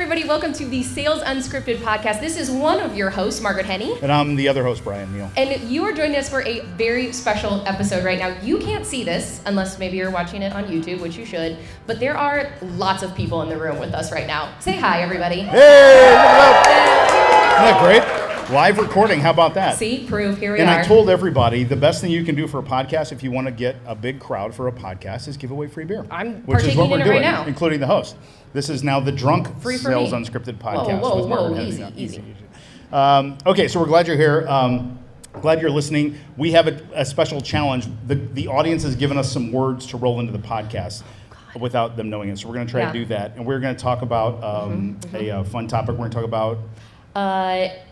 everybody. Welcome to the Sales Unscripted podcast. This is one of your hosts, Margaret Henney. And I'm the other host, Bryan Neal. And you are joining us for a very special episode right now. You can't see this unless maybe you're watching it on YouTube, which you should. But there are lots of people in the room with us right now. Say hi, everybody. Hey, what's up? Isn't that great? Live recording, how about that? See, proof, here we are. And I told everybody, the best thing you can do for a podcast, if you want to get a big crowd for a podcast, is give away free beer. Which is what we're doing, right now. Including the host. This is now the Drunk Free for Sales me. Unscripted podcast. Whoa, easy. Okay, so we're glad you're here. Glad you're listening. We have a special challenge. The audience has given us some words to roll into the podcast without them knowing it. So we're going to try to do that. And we're going to talk about a fun topic. We're going to talk about...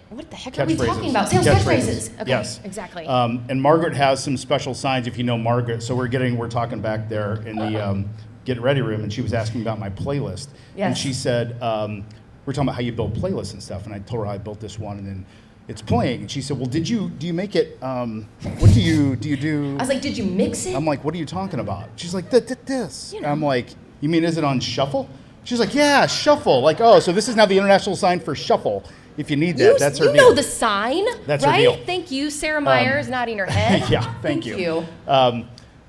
what the heck are we talking about? Sales catchphrases. Okay, yes. Exactly. And Margaret has some special signs if you know Margaret. So we're talking back there in the Get Ready room, and she was asking about my playlist. Yes. And she said, we're talking about how you build playlists and stuff. And I told her how I built this one, and then it's playing. And she said, well, do you make it, what do you do? I was like, did you mix it? I'm like, what are you talking about? She's like, this. You know. I'm like, you mean, is it on shuffle? She's like, yeah, shuffle. Like, oh, so this is now the international sign for shuffle. If you need that, that's her deal. You know the sign, that's right? Her deal. Thank you, Sarah Myers, nodding her head. Yeah, thank you.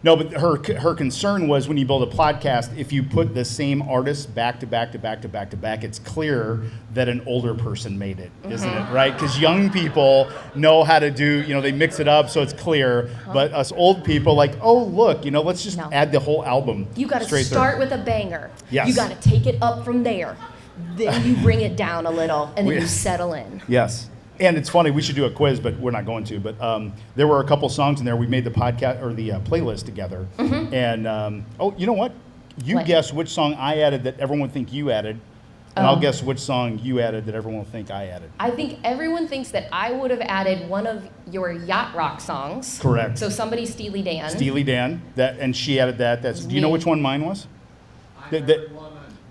No, but her concern was when you build a podcast, if you put the same artist back to back, it's clear that an older person made it, isn't it? Right? Because young people know how to do, they mix it up so it's clear. But us old people, like, oh, look, let's just add the whole album. You got to start with a banger. Yes. You got to take it up from there. Then you bring it down a little, and then you settle in. Yes. And it's funny, we should do a quiz, but we're not going to. But there were a couple songs in there. We made the podcast or the playlist together. And, you know what? You guess which song I added that everyone would think you added. And I'll guess which song you added that everyone will think I added. I think everyone thinks that I would have added one of your yacht rock songs. Correct. So somebody Steely Dan. Steely Dan. And she added that. Do you know which one mine was? That's good.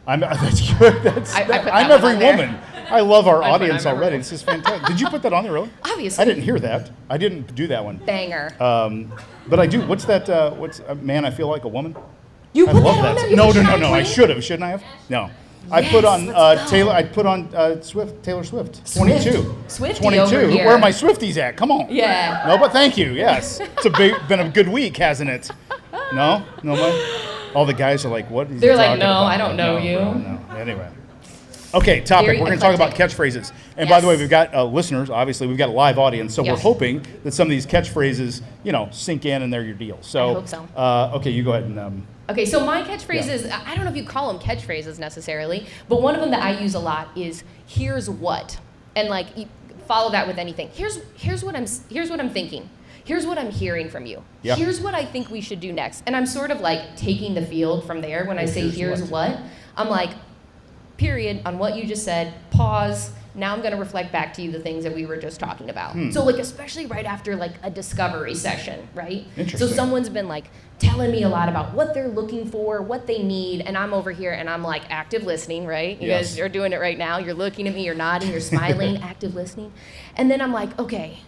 I'm every woman. I love our audience already. This is fantastic. Did you put that on there, really? Obviously. I didn't hear that. I didn't do that one. Banger. But I do. What's that? Man, I Feel Like a Woman? You put I love that on that. there? No. I should have. Shouldn't I have? No. I put on Taylor. I put on Taylor Swift. 22. Swiftie 22. over here. Where are my Swifties at? Come on. Yeah. No, but thank you. Yes. It's been a good week, hasn't it? No. All the guys are like, what is he They're like, talking no, about? I don't know you. Bro, no. Anyway. Okay, topic. Very We're going to talk about eclectic. catchphrases. And by the way, we've got listeners. Obviously, we've got a live audience. So we're Yes. hoping that some of these catchphrases, sink in and they're your deal. So, I hope so. Okay, you go ahead and... Okay, so my catchphrases, I don't know if you call them catchphrases necessarily, but one of them that I use a lot is, here's what. And you follow that with anything. Here's what I'm thinking. Here's what I'm hearing from you. Yep. Here's what I think we should do next. And I'm sort of taking the field from there when I say here's what. I'm like, period, on what you just said, pause. Now I'm going to reflect back to you the things that we were just talking about. So especially right after a discovery session, right? Interesting. So someone's been telling me a lot about what they're looking for, what they need, and I'm over here and I'm active listening, right? You guys are doing it right now. You're looking at me, you're nodding, you're smiling, active listening. And then I'm like, okay,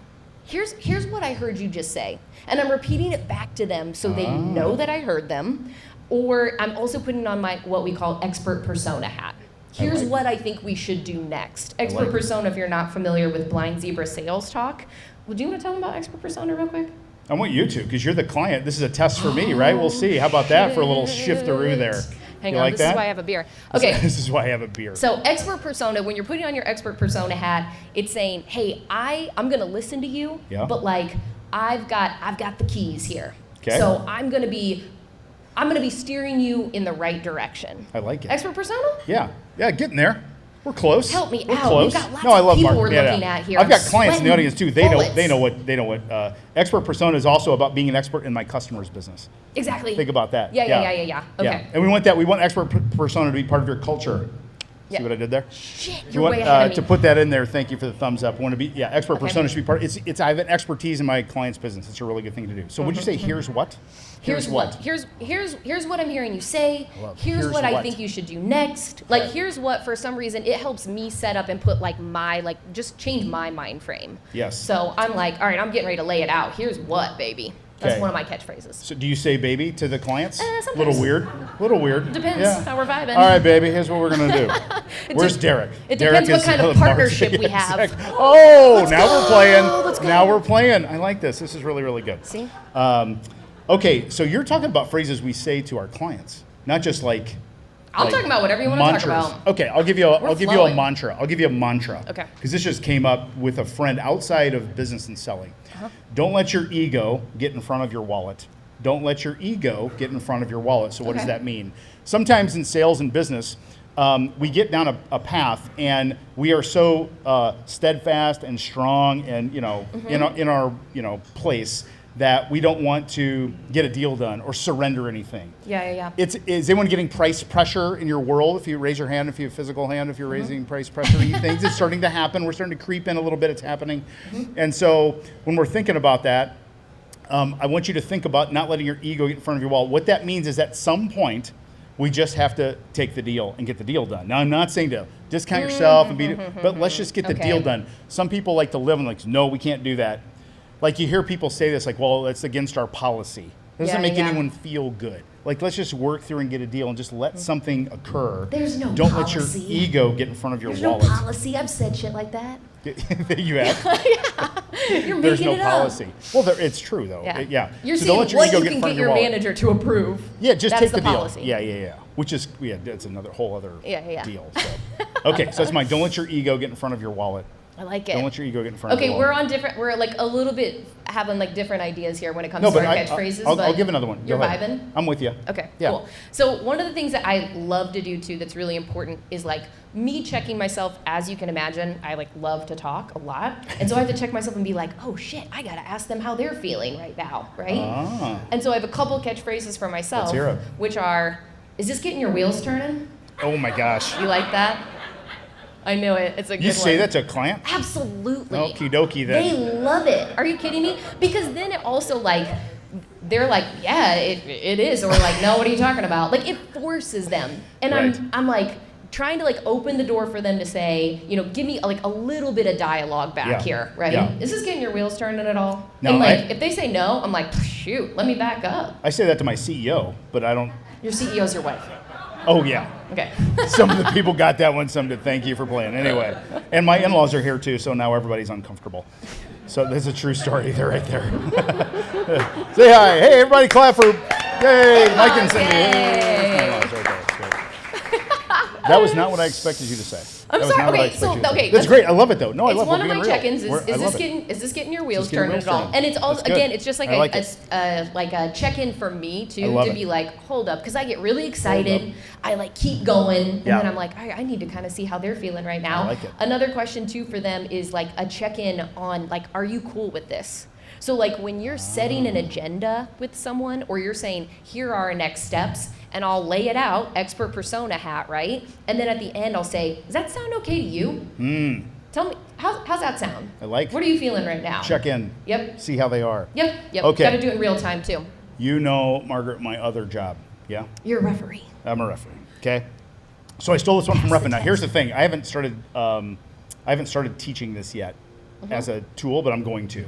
here's what I heard you just say. And I'm repeating it back to them so they know that I heard them. Or I'm also putting on my what we call expert persona hat. Here's what I think we should do next. Expert persona, if you're not familiar with Blind Zebra sales talk. Well, do you want to tell them about expert persona real quick? I want you to, because you're the client. This is a test for me, right? We'll see. How about that for a little shiftaroo there? Hang you on, like this that? is why I have a beer. Okay. This is why I have a beer. So expert persona, when you're putting on your expert persona hat, it's saying, hey, I'm going to listen to you, but I've got the keys here. Okay. So I'm going to be steering you in the right direction. I like it. Expert persona? Yeah, getting there. We're close. Help me We're out. Close. We've got lots no, I of love people Mark. we're looking at here. I've got I'm clients in the audience too. They sweating know what. Expert persona is also about being an expert in my customer's business. Exactly. Think about that. Yeah. Okay. And we want expert persona to be part of your culture. See what I did there? Shit, You you're want way ahead of me. to put that in there. Thank you for the thumbs up. Want to be expert persona should be part. It's I have an expertise in my client's business. It's a really good thing to do. So would you say here's what? Here's what I'm hearing you say. Here's what I think you should do next. Here's what, for some reason, it helps me set up and put just change my mind frame. Yes. So I'm all right, I'm getting ready to lay it out. Here's what, baby. That's Okay. one of my catchphrases. So do you say baby to the clients? Sometimes. Little weird. Little weird. Depends how we're vibing. All right, baby. Here's what we're gonna do. Where's Derek? It Derek depends what is kind of the partnership we have. Exactly. Oh, Let's now go. we're playing. Let's go. Now we're playing. I like this. This is really, really good. See? Okay, so you're talking about phrases we say to our clients, not just like. I'm talking about whatever you want to talk about. Okay, I'll give you a flowing. mantra. I'll give you a mantra. Okay. Because this just came up with a friend outside of business and selling. Don't let your ego get in front of your wallet. Don't let your ego get in front of your wallet. So what does that mean? Sometimes in sales and business, we get down a path and we are so steadfast and strong and in our place that we don't want to get a deal done or surrender anything. Yeah. Is anyone getting price pressure in your world? If you raise your hand, if you have physical hand, if you're raising price pressure, things, it's starting to happen. We're starting to creep in a little bit. It's happening. And so when we're thinking about that, I want you to think about not letting your ego get in front of your wall. What that means is at some point, we just have to take the deal and get the deal done. Now, I'm not saying to discount yourself, but let's just get the deal done. Some people like to live and like, no, we can't do that. Like you hear people say this, like, well, it's against our policy. It doesn't make anyone feel good. Like, let's just work through and get a deal and just let something occur. There's no Don't policy. let your ego get in front of your wallet. There's no policy. I've said shit like that. You have? You're There's making no it policy. Well, it's true, though. Yeah. You're So saying don't let your what ego you get in can front get of your your wallet. manager to approve. Yeah, just That's take the the deal. policy. Yeah. Which is, that's another whole other Yeah. deal. So. Okay, so that's mine. Don't let your ego get in front of your wallet. I like it. Don't let your ego get in front of your Okay, wallet. we're like a little bit having like different ideas here when it comes to our catchphrases. I'll give another one. You're Go ahead. vibing? I'm with you. Okay, Yeah. cool. So one of the things that I love to do too that's really important is like me checking myself. As you can imagine, I like love to talk a lot. And so I have to check myself and be like, oh shit, I gotta ask them how they're feeling right now, right? Ah. And so I have a couple catchphrases for myself, Let's hear it. which are, is this getting your wheels turning? Oh my gosh. You like that? I knew it. It's a good one. You say that to a client? Absolutely. Okie dokie then. They love it. Are you kidding me? Because then it also like, they're like, yeah, it is. Or like, no, what are you talking about? Like it forces them. And Right. I'm like trying to like open the door for them to say, give me like a little bit of dialogue back here, right? Yeah. Is this getting your wheels turning at all? No, and like if they say no, I'm like, shoot, let me back up. I say that to my CEO, but I don't. Your CEO's your wife. Oh, yeah. Okay. Some of the people got that one. Some did. Thank you for playing. Anyway, and my in-laws are here too, so now everybody's uncomfortable. So there's a true story there, right there. Say hi. Hey, everybody clap for, yay, Mike and Cindy. Hey, my in-laws right there. It's great. That was not what I expected you to say. I'm That was sorry. not what I Okay, expected so you to say. okay, That's great. I love it though. No, I It's love one of being my real. check-ins. Is I love it. this getting your wheels getting your turning wheels at all? turning. And it's all That's good. again, it's just like I like like a check-in for me I too, love to it. be like, hold up, because I get really excited. I like keep going, and then I'm like, I need to kind of see how they're feeling right now. I like it. Another question too for them is like a check-in on like, are you cool with this? So like when you're setting an agenda with someone, or you're saying, here are our next steps, and I'll lay it out, expert persona hat, right? And then at the end I'll say, does that sound okay to you? Tell me, how's that sound? I like. What are you feeling right now? Check in. Yep. See how they are. Yep. Okay. Got to do it in real time too. You know, Margaret, my other job. Yeah? You're a referee. I'm a referee. Okay? So I stole this one from Ruffin. Now here's the thing. I haven't started teaching this yet as a tool, but I'm going to.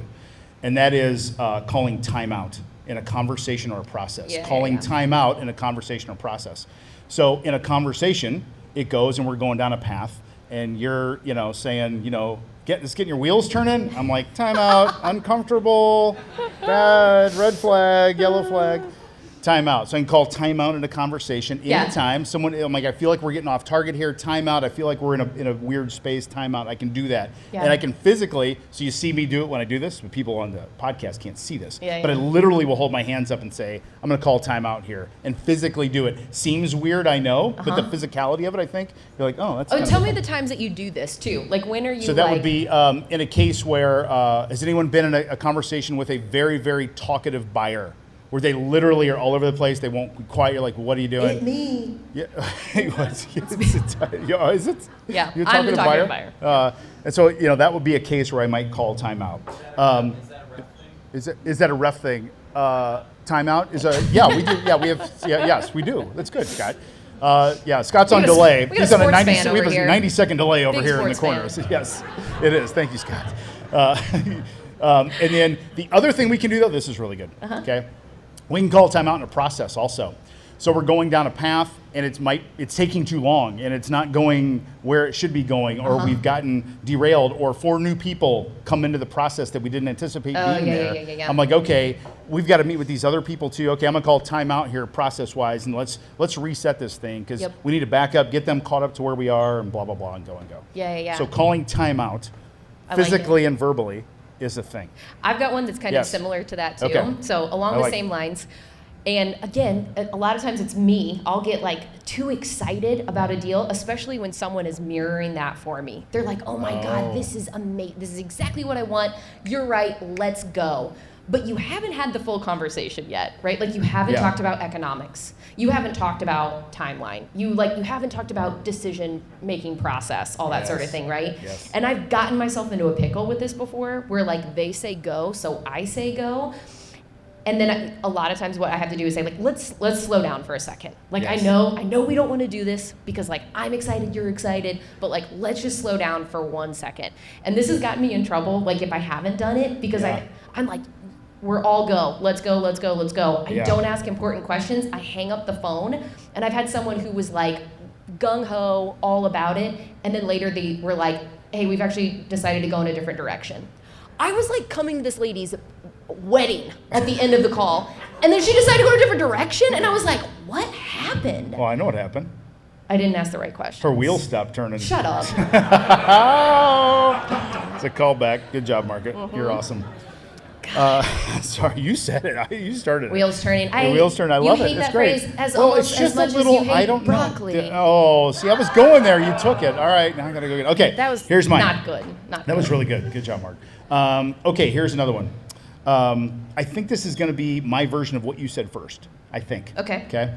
And that is calling timeout in a conversation or a process. Calling timeout in a conversation or process. So in a conversation, it goes and we're going down a path, and you're, saying, getting your wheels turning. I'm like, timeout, uncomfortable, bad, red flag, yellow flag. Timeout. So I can call timeout in a conversation anytime. I'm like, I feel like we're getting off target here. Timeout. I feel like we're in a weird space. Timeout. I can do that, and I can physically. So you see me do it when I do this, but people on the podcast can't see this. But I literally will hold my hands up and say, I'm going to call timeout here, and physically do it. Seems weird, I know, but the physicality of it, I think you're like, oh, that's. Oh, tell me the times that you do this too. Like when are you? So that would be in a case where has anyone been in a conversation with a very, very talkative buyer? Where they literally are all over the place, they won't be quiet. You're like, "What are you doing?" It's me. Yeah, is it? Yeah, You're I'm the talkative buyer. buyer. And so that would be a case where I might call timeout. Is that a ref thing? Timeout is a we do. Yeah, we have. Yeah, yes, we do. That's good, Scott. Scott's on delay. He's on a 90. We have a 90-second delay over Big here in the sports corner. fan. So yes, it is. Thank you, Scott. And then the other thing we can do, though, this is really good. Okay, we can call timeout in a process also. So we're going down a path, and it's taking too long, and it's not going where it should be going, or we've gotten derailed, or 4 new people come into the process that we didn't anticipate being there. Yeah. I'm like, okay, we've got to meet with these other people too. Okay, I'm gonna call timeout here process-wise, and let's reset this thing because we need to back up, get them caught up to where we are, and blah blah blah, and go. Yeah. So calling timeout, physically and verbally, is a thing. I've got one that's kind of similar to that too. Okay. So along the same lines. And again, a lot of times it's me. I'll get like too excited about a deal, especially when someone is mirroring that for me. They're like, oh my God, this is amazing. This is exactly what I want. You're right, let's go. But you haven't had the full conversation yet, right? Like you haven't talked about economics. You haven't talked about timeline. You haven't talked about decision-making process, all that sort of thing, right? Yes. And I've gotten myself into a pickle with this before where like they say go, so I say go. And then a lot of times what I have to do is say, like, let's slow down for a second. Like, I know we don't want to do this because, like, I'm excited, you're excited, but, like, let's just slow down for 1 second. And this has gotten me in trouble, like, if I haven't done it, because I'm like, we're all go. Let's go. I don't ask important questions. I hang up the phone. And I've had someone who was, like, gung-ho, all about it, and then later they were like, hey, we've actually decided to go in a different direction. I was, like, coming to this lady's wedding at the end of the call, and then she decided to go in a different direction, and I was like, what happened? Well, I know what happened. I didn't ask the right question. Her wheels stopped turning. Shut up. It's a callback. Good job, Margaret. You're awesome. Sorry, you said it. You started it. Wheels turning. Wheels turning. I love it. You hate it's that great. phrase as well, almost it's just as much a little. as you hate I don't broccoli. know. Oh, see, I was going there. You took it. All right, now I gotta go get it. Okay. That was here's mine. not good. That was really good. Good job, Mark. Okay, here's another one. I think this is going to be my version of what you said first. I think. Okay. Okay.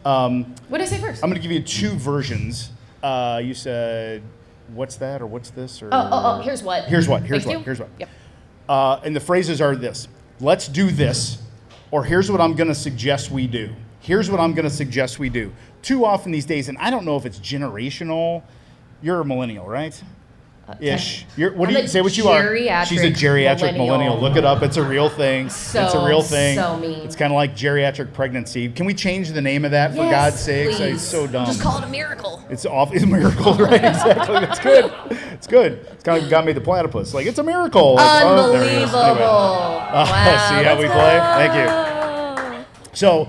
What did I say first? I'm going to give you 2 versions. You said, "What's that?" or "What's this?" or Here's what. Here's what. Yep. And the phrases are this: "Let's do this," or "Here's what I'm going to suggest we do." Here's what I'm going to suggest we do. Too often these days, and I don't know if it's generational. You're a millennial, right? Ish. What do you say? What you are? She's a geriatric millennial. Look it up. It's a real thing. It's a real thing. So mean. It's kind of like geriatric pregnancy. Can we change the name of that for God's sakes? It's so dumb. Just call it a miracle. It's a miracle, right? Exactly. That's good. It's good. It's kind of like God made the platypus. Like it's a miracle. Unbelievable. Wow. See how we play? Thank you. So.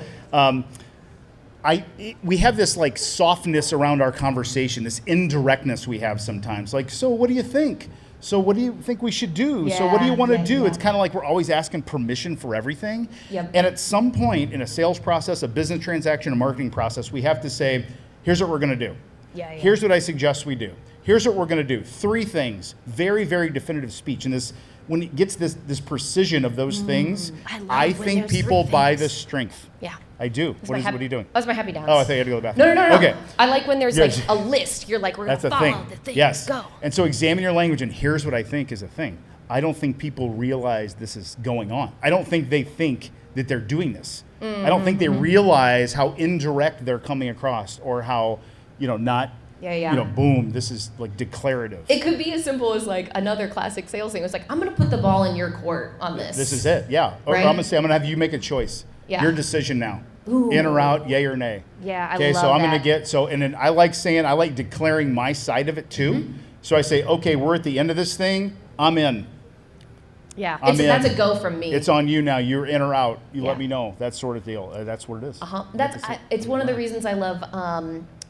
We have this like softness around our conversation, this indirectness we have sometimes. Like, so what do you think? So what do you think we should do? So what do you want to do? It's kind of like we're always asking permission for everything. Yep. And at some point in a sales process, a business transaction, a marketing process, we have to say, here's what we're going to do. Here's what I suggest we do. Here's what we're going to do. 3 things. Very, very definitive speech. And this, when it gets this precision of those things, I think people buy the strength. Yeah. I do. What are you doing? That's my happy dance. Oh, I thought you had to go to the bathroom. No. Okay. I like when there's like a list. You're like, we're going to follow the thing. Yes. Go. And so examine your language, and here's what I think is a thing. I don't think people realize this is going on. I don't think they think that they're doing this. I don't think they realize how indirect they're coming across, or how, not, boom, this is like declarative. It could be as simple as like another classic sales thing. It's like, I'm going to put the ball in your court on this. This is it, yeah. Or I'm going to say, I'm going to have you make a choice. Yeah. Your decision now. Ooh. In or out, yay or nay. Yeah, I love that. Okay, so I'm going to and then I like declaring my side of it too. So I say, okay, we're at the end of this thing. I'm in. Yeah, that's a go from me. It's on you now. You're in or out. You let me know. That sort of deal. That's what it is. It's one of the reasons I love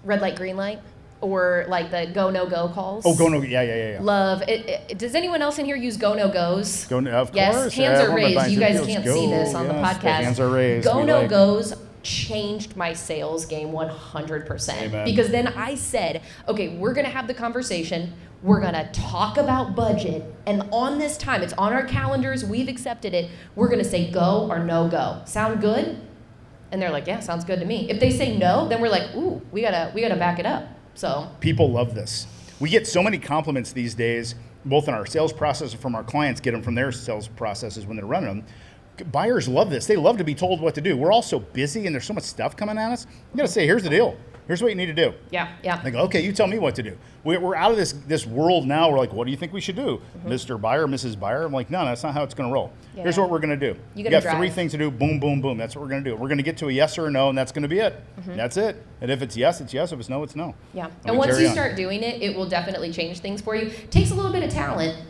red light, green light, or like the go, no, go calls. Oh, go, no, yeah. Love it. Does anyone else in here use go, no, goes? Go, no, of course. Yes, hands are raised. You guys can't see this on the podcast. The hands are raised. Go, no, goes changed my sales game 100%. Amen. Because then I said, okay, we're going to have the conversation. We're going to talk about budget. And on this time, it's on our calendars. We've accepted it. We're going to say go or no go. Sound good? And they're like, yeah, sounds good to me. If they say no, then we're like, ooh, we gotta back it up. So people love this. We get so many compliments these days, both in our sales process and from our clients, get them from their sales processes when they're running them. Buyers love this. They love to be told what to do. We're all so busy and there's so much stuff coming at us. You gotta say, here's the deal. Here's what you need to do. Yeah, yeah. They go, okay, you tell me what to do. We're out of this world now. We're like, what do you think we should do? Mr. Buyer, Mrs. Buyer? I'm like, no, that's not how it's going to roll. Yeah. Here's what we're going to do. You got 3 things to do. Boom, boom, boom. That's what we're going to do. We're going to get to a yes or a no, and that's going to be it. That's it. And if it's yes, it's yes. If it's no, it's no. Yeah. And once you start doing it, it will definitely change things for you. It takes a little bit of talent.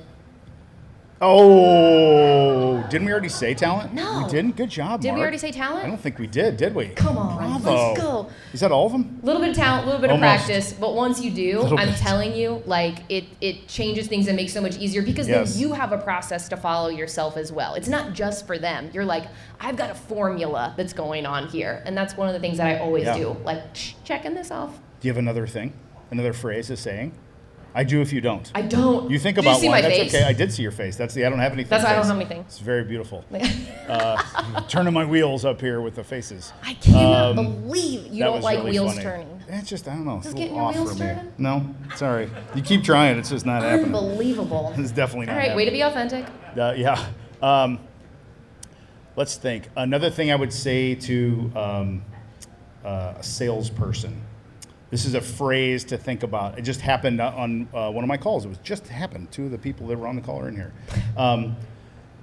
Oh, didn't we already say talent? No. We didn't? Good job, Did Mark. we already say talent? I don't think we did we? Come on, Bravo. let's go. Is that all of them? A little bit of talent, a little bit of Almost. practice, but once you do, I'm telling you, like, it changes things and makes it so much easier because then you have a process to follow yourself as well. It's not just for them. You're like, I've got a formula that's going on here, and that's one of the things that I always do, like, checking this off. Do you have another thing? Another phrase of saying? I do if you don't. I don't. You think about Did you see one. my That's face? okay. I did see your face. That's the I don't have anything. That's why I don't face. have anything. It's very beautiful. Turning my wheels up here with the faces. I cannot believe you That don't was like really wheels funny. turning. It's just, I don't know. It's Just a little getting your off wheels for me. turning? No, sorry. You keep trying. It's just not happening. Unbelievable. It's definitely not All right, happening. way to be authentic. Yeah. Let's think. Another thing I would say to a salesperson. This is a phrase to think about. It just happened on one of my calls. It was just happened. 2 of the people that were on the call are in here.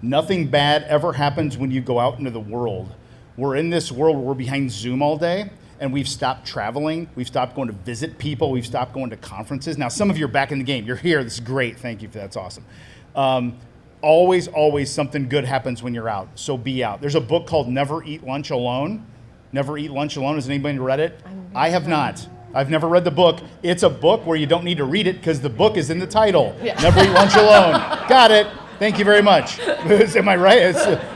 Nothing bad ever happens when you go out into the world. We're in this world where we're behind Zoom all day, and we've stopped traveling. We've stopped going to visit people. We've stopped going to conferences. Now, some of you are back in the game. You're here. This is great. Thank you for that. That's awesome. Always something good happens when you're out. So be out. There's a book called Never Eat Lunch Alone. Never Eat Lunch Alone. Has anybody read it? I have not. I've never read the book. It's a book where you don't need to read it because the book is in the title. Yeah. Never Eat Lunch Alone. Got it. Thank you very much. Am I right?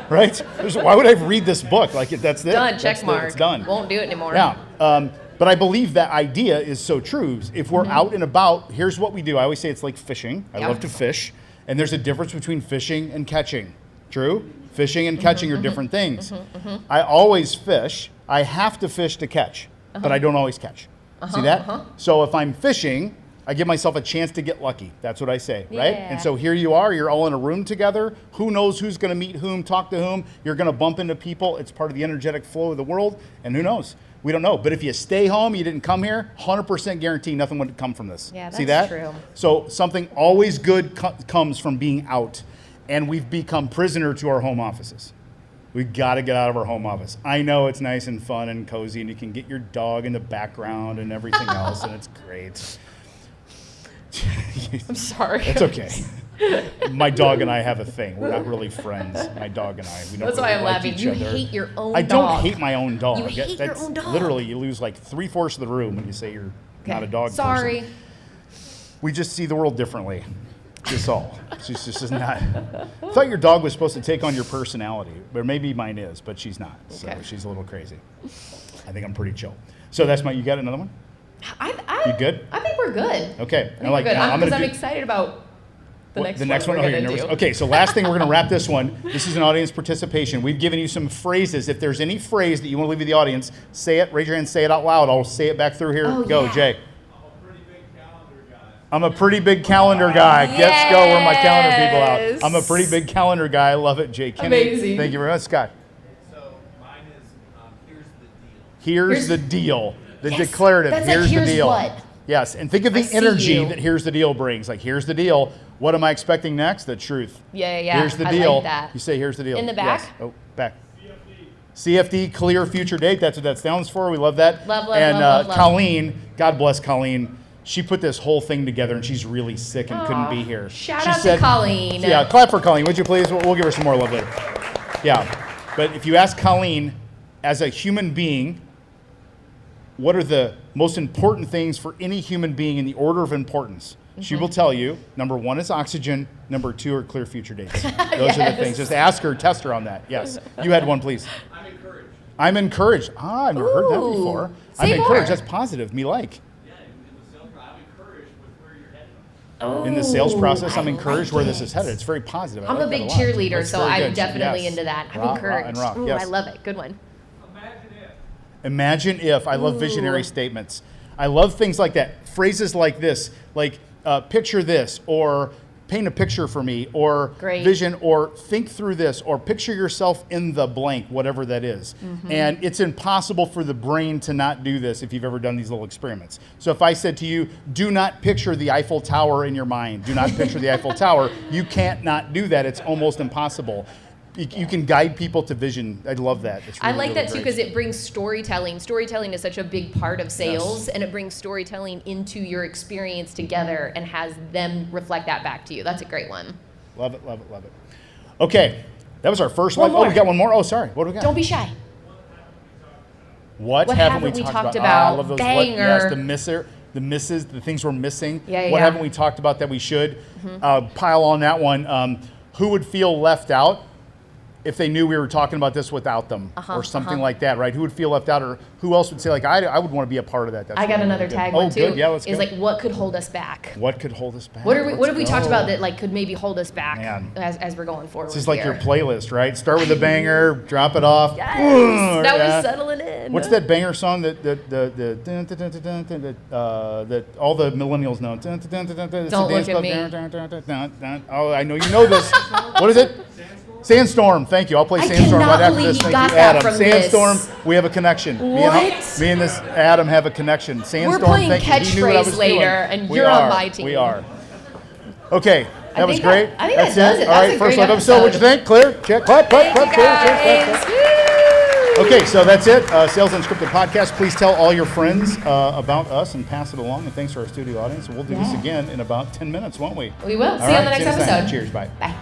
Right? Why would I read this book? Like, that's it. Done. Check mark. It's done. Won't do it anymore. Yeah. But I believe that idea is so true. If we're out and about, here's what we do. I always say it's like fishing. I love to fish. And there's a difference between fishing and catching. True? Fishing and catching are different things. I always fish. I have to fish to catch, but I don't always catch. See that? So if I'm fishing, I give myself a chance to get lucky. That's what I say, right? Yeah. And so here you are. You're all in a room together. Who knows who's going to meet whom, talk to whom. You're going to bump into people. It's part of the energetic flow of the world. And who knows? We don't know. But if you stay home, you didn't come here, 100% guarantee nothing would come from this. Yeah, that's See that? true. So something always good comes from being out. And we've become prisoner to our home offices. We got to get out of our home office. I know it's nice and fun and cozy, and you can get your dog in the background and everything else, and it's great. I'm sorry. It's okay. My dog and I have a thing. We're not really friends. My dog and I. We don't That's really why I'm like laughing. each You other. hate your own I dog. don't hate my own dog. You hate your own dog. Literally, you lose like 3/4 of the room when you say you're not a dog Sorry. person. We just see the world differently. That's all. She's just not. I thought your dog was supposed to take on your personality, or maybe mine is, but she's not. So she's a little crazy. I think I'm pretty chill. So that's you got another one? You good? I think we're good. Okay. I think we're good. I'm excited about the next one. Oh, you're nervous? Okay, so last thing, we're going to wrap this one. This is an audience participation. We've given you some phrases. If there's any phrase that you want to leave with the audience, say it, raise your hand, say it out loud. I'll say it back through here. Go, Jay. I'm a pretty big calendar guy. Yes. Let's go. Where are my calendar people out? I'm a pretty big calendar guy. I love it, Jay. Amazing. Thank you very much, Scott. So mine is here's the deal. Here's the deal. The declarative. That's Here's like, the deal. What? Yes, and think of the see energy you. that here's the deal brings. Like, here's the deal. What am I expecting next? The truth. Yeah. Here's the I deal. like that. You say, here's the deal. In the back? Yes. Oh, back. CFD, clear future date. That's what that stands for. We love that. Love, and love, love. Colleen, God bless Colleen. She put this whole thing together, and she's really sick and couldn't be here. Shout out to Colleen. Yeah, clap for Colleen, would you please? We'll give her some more love later. Yeah, but if you ask Colleen, as a human being, what are the most important things for any human being in the order of importance? She will tell you, number 1 is oxygen, number 2 are clear future dates. Those are the things. Just ask her, test her on that. Yes. You had one, please. I'm encouraged. I'm encouraged. I've never heard that before. Say I'm encouraged. more. That's positive. Me like. Yeah, in the sales, I'm encouraged with where you're headed. In the sales process, I'm I encouraged like where this it. is headed. It's very positive. I I'm like a big that lot. cheerleader, That's so very I'm good. definitely Yes. into that. I'm Rock, encouraged. rock, Ooh, yes. I love it. Good one. Imagine if. Imagine if. I love visionary statements. I love things like that. Phrases like this, like picture this, or paint a picture for me, or Great. vision, or think through this, or picture yourself in the blank, whatever that is. And it's impossible for the brain to not do this if you've ever done these little experiments. So if I said to you, do not picture the Eiffel Tower in your mind, do not picture the Eiffel Tower, you can't not do that. It's almost impossible. You can guide people to vision. I love that. It's really, I like really that too great. because it brings storytelling. Storytelling is such a big part of sales, and it brings storytelling into your experience together and has them reflect that back to you. That's a great one. Love it, love it, love it. Okay, that was our first One live. Oh, we more. got one more. Oh, sorry. What do we got? Don't be shy. What haven't we talked about? about? I love those. Banger. Yes, the misses, the things we're missing. Yeah, what yeah. haven't we talked about that we should? Pile on that one. Who would feel left out if they knew we were talking about this without them, or something like that, right? Who would feel left out, or who else would say, like, I would want to be a part of that? That's I got really, another really good. tag Oh, one too. good. Yeah, let's is go. like, what could hold us back? What could hold us back? What have we talked go. about that like could maybe hold us back Man. as we're going forward? This is like here? your playlist, right? Start with a banger, drop it off. Yes. Now Now we're settling in. What's that banger song that all the millennials know? Don't look at me. Oh, I know you know this. What is it? Sandstorm. Thank you. I'll play I Sandstorm cannot right after believe this. he Thank got you, that Adam. from this. Sandstorm. We have a connection. What? Me and this Adam have a connection. Sandstorm. We're playing thank you. He knew what I was Catchphrase later, doing. and We you're are. on my team. We are. Okay. That was think that- great. I think That's that does it. All That's right. a First great live episode. What'd you think? Clear? Check. Clap. Clap. Clap. Thank you, Cheers. Cheers. guys. Woo! Okay, so that's it. Sales Unscripted Podcast. Please tell all your friends about us and pass it along. And thanks to our studio audience. We'll do this again in about 10 minutes, won't we? We will. All See you on the right, next see you next time. episode. Cheers. Bye. Bye.